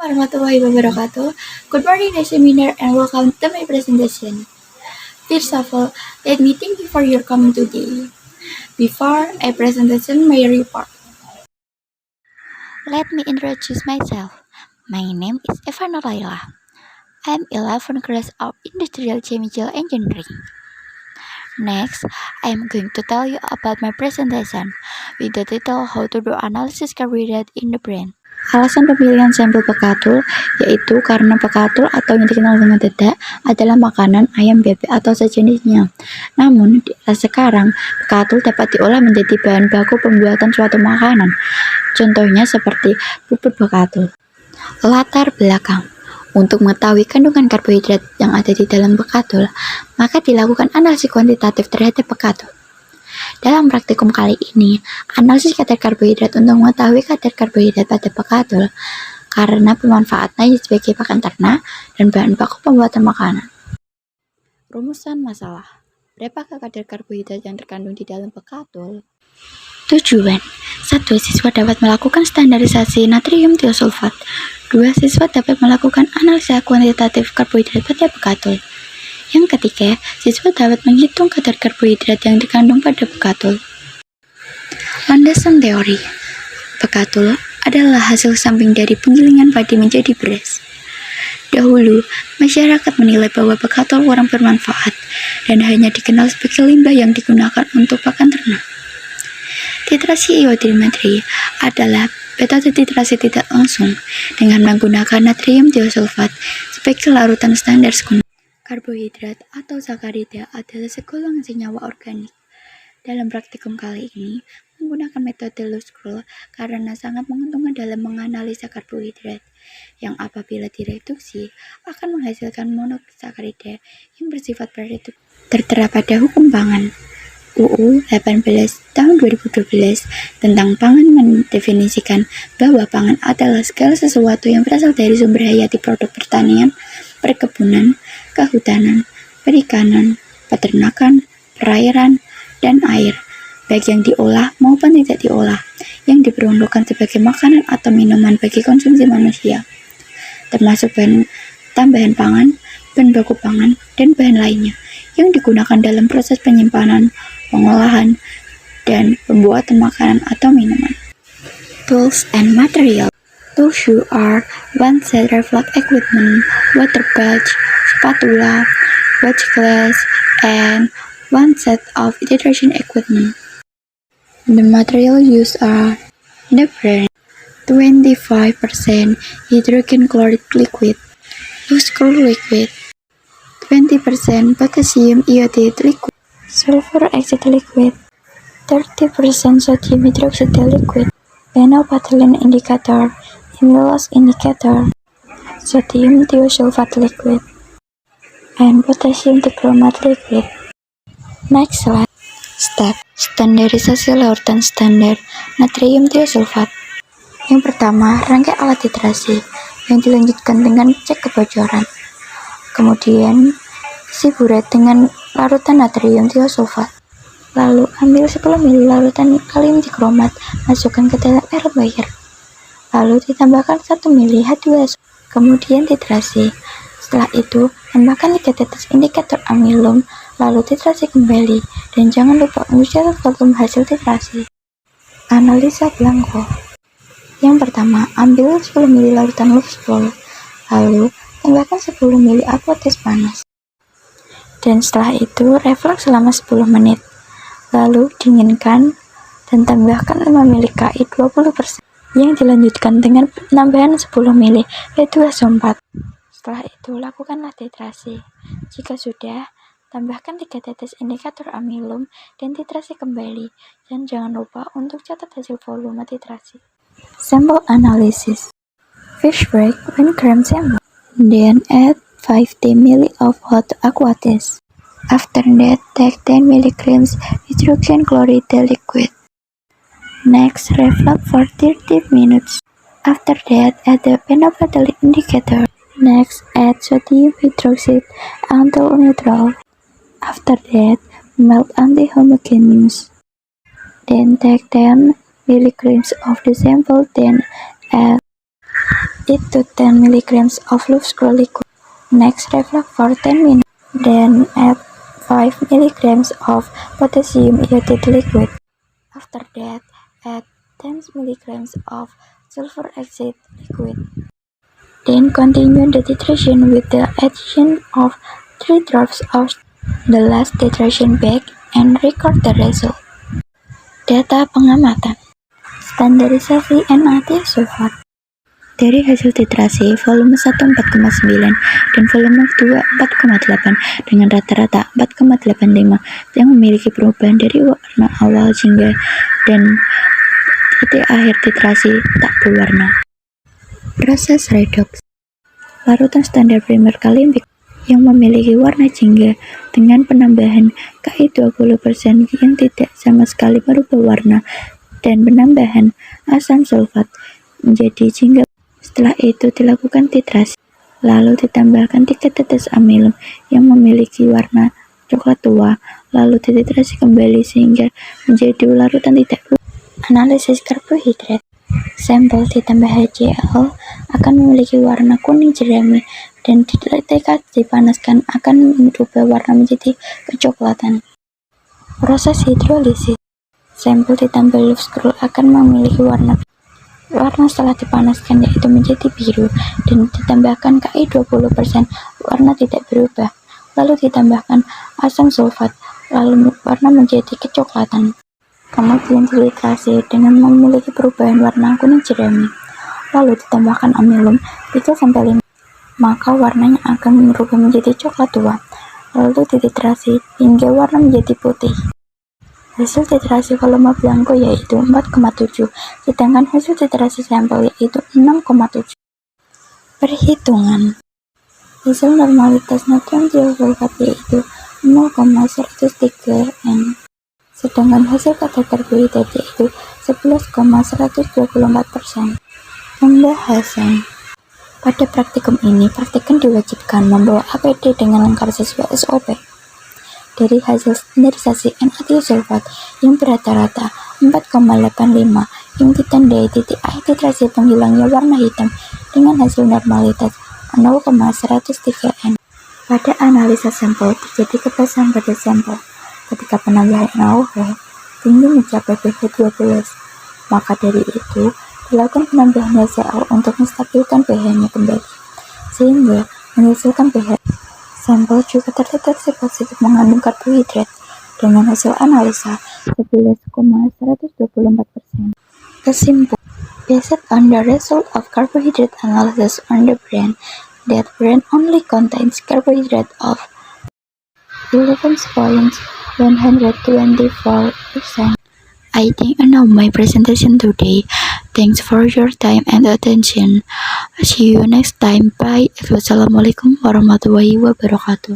warahmatullahi wabarakatuh. Good morning, examiner, and welcome to my presentation. First of all, let me thank you for your coming today. Before I presentation my report, Let me introduce myself. My name is Evana Laila. I'm 11 grade of Industrial Chemical Engineering. Next, I am going to tell you about my presentation with the title How to do analysis carbohydrate in the brain. Alasan pemilihan sampel pekatul yaitu karena pekatul atau yang dikenal dengan dedak adalah makanan ayam bebek atau sejenisnya. Namun, di era sekarang, pekatul dapat diolah menjadi bahan baku pembuatan suatu makanan. Contohnya seperti pupuk pekatul. Latar belakang. Untuk mengetahui kandungan karbohidrat yang ada di dalam pekatul, maka dilakukan analisis kuantitatif terhadap pekatul. Dalam praktikum kali ini, analisis kadar karbohidrat untuk mengetahui kadar karbohidrat pada pekatul karena pemanfaatannya sebagai pakan ternak dan bahan baku pembuatan makanan. Rumusan masalah. Berapakah kadar karbohidrat yang terkandung di dalam pekatul? Tujuan. 1. Siswa dapat melakukan standarisasi natrium tiosulfat. 2. Siswa dapat melakukan analisa kuantitatif karbohidrat pada pekatul. Yang ketiga, siswa dapat menghitung kadar karbohidrat yang dikandung pada pekatul. Landasan teori. Pekatul adalah hasil samping dari penggilingan padi menjadi beras. Dahulu, masyarakat menilai bahwa pekatul kurang bermanfaat dan hanya dikenal sebagai limbah yang digunakan untuk pakan ternak. Titrasi iodimetri adalah metode titrasi tidak langsung dengan menggunakan natrium tiosulfat sebagai larutan standar sekunder. Karbohidrat atau sakarida adalah segolongan senyawa organik. Dalam praktikum kali ini, menggunakan metode low scroll karena sangat menguntungkan dalam menganalisa karbohidrat, yang apabila direduksi akan menghasilkan monosakarida yang bersifat bereduktif. Tertera pada Hukum Pangan UU 18 tahun 2012 tentang pangan mendefinisikan bahwa pangan adalah segala sesuatu yang berasal dari sumber hayati produk pertanian, perkebunan, kehutanan, perikanan, peternakan, perairan, dan air, baik yang diolah maupun tidak diolah, yang diperuntukkan sebagai makanan atau minuman bagi konsumsi manusia, termasuk bahan tambahan pangan, bahan baku pangan, dan bahan lainnya yang digunakan dalam proses penyimpanan, pengolahan, dan pembuatan makanan atau minuman. Tools and material. Tools are one set reflux equipment, water badge, spatula, watch glass, and one set of titration equipment. The material used are nephrin, 25% hydrogen chloride liquid, loose screw liquid, 20% potassium iodide liquid, sulfur oxide liquid, 30% sodium hydroxide liquid, phenolphthalein indicator, amylose indicator, sodium thiosulfate liquid, and potassium dichromate liquid. Next slide. Step. Standarisasi larutan standar natrium tiosulfat. Yang pertama, rangkai alat titrasi yang dilanjutkan dengan cek kebocoran. Kemudian, isi buret dengan larutan natrium tiosulfat. Lalu, ambil 10 ml larutan kalium dikromat, masukkan ke dalam air bayar. Lalu, ditambahkan 1 ml H2SO. Kemudian, titrasi. Setelah itu, tambahkan 3 tetes indikator amilum, lalu titrasi kembali. Dan jangan lupa mencatat volume hasil titrasi. Analisa Blanco. Yang pertama, ambil 10 ml larutan Lufsflow, lalu tambahkan 10 ml aqua tes panas. Dan setelah itu, reflux selama 10 menit. Lalu dinginkan dan tambahkan 5 ml KI 20% yang dilanjutkan dengan penambahan 10 ml H2SO4. Setelah itu, lakukanlah titrasi. Jika sudah, tambahkan 3 tetes indikator amilum dan titrasi kembali. Dan jangan lupa untuk catat hasil volume titrasi. Sample analysis. First break 1 gram sample. Then add 50 ml of hot aqua test. After that, take 10 mg hydrogen chloride liquid. Next, reflux for 30 minutes. After that, add the phenolphthalein indicator. Next, add sodium hydroxide until neutral. After that, melt anti-homogeneous. Then take 10 mg of the sample, then add 8 to 10 milligrams of loose screw liquid. Next, reflux for 10 minutes. Then add 5 milligrams of potassium iodide liquid. After that, add 10 milligrams of sulfur oxide liquid. Then continue the titration with the addition of 3 drops of the last titration bag and record the result. Data pengamatan. Standarisasi NAT sulfat. Dari hasil titrasi, volume 1 4,9 dan volume 2 4,8 dengan rata-rata 4,85 yang memiliki perubahan dari warna awal jingga dan titik akhir titrasi tak berwarna. Proses redoks. Larutan standar primer kalimbik yang memiliki warna jingga dengan penambahan Ki 20% yang tidak sama sekali merubah warna dan penambahan asam sulfat menjadi jingga. Setelah itu dilakukan titrasi, lalu ditambahkan 3 tetes amilum yang memiliki warna coklat tua, lalu dititrasi kembali sehingga menjadi larutan tidak berubah. Analisis karbohidrat. Sampel ditambah HCl akan memiliki warna kuning jerami dan ketika dipanaskan akan berubah warna menjadi kecoklatan. Proses hidrolisis. Sampel ditambah loose screw akan memiliki warna setelah dipanaskan yaitu menjadi biru dan ditambahkan Ki 20%, warna tidak berubah. Lalu ditambahkan asam sulfat, lalu warna menjadi kecoklatan. Kemudian dititrasi dengan memiliki perubahan warna kuning jerami. Lalu ditambahkan amilum 3-5, maka warnanya akan berubah menjadi coklat tua. Lalu dititrasi hingga warna menjadi putih. Hasil titrasi volume blanko yaitu 4,7, sedangkan hasil titrasi sampel yaitu 6,7. Perhitungan. Hasil normalitas natrium sulfat yaitu 0,103 N, sedangkan hasil kadar karbohidrat yaitu 11,124%. Pembahasan. Pada praktikum ini, praktikan diwajibkan membawa APD dengan lengkap sesuai SOP. Dari hasil standarisasi NaT sulfat yang rata-rata 4,85 yang ditandai titik akhir titrasi penghilangnya warna hitam dengan hasil normalitas 0,103 N. Pada analisa sampel terjadi kebasahan pada sampel ketika penambahan NaOH tinggi mencapai pH 12, maka dari itu dilakukan penambahan HCl untuk menstabilkan pH-nya kembali sehingga menghasilkan pH. Sampel juga terdeteksi positif mengandung karbohidrat dengan hasil analisa 11,124%. Kesimpulan. Based on the result of carbohydrate analysis on the brand, that brand only contains carbohydrate of 11.124%. I think enough my presentation today. Thanks for your time and attention. See you next time. Bye. Wassalamualaikum warahmatullahi wabarakatuh.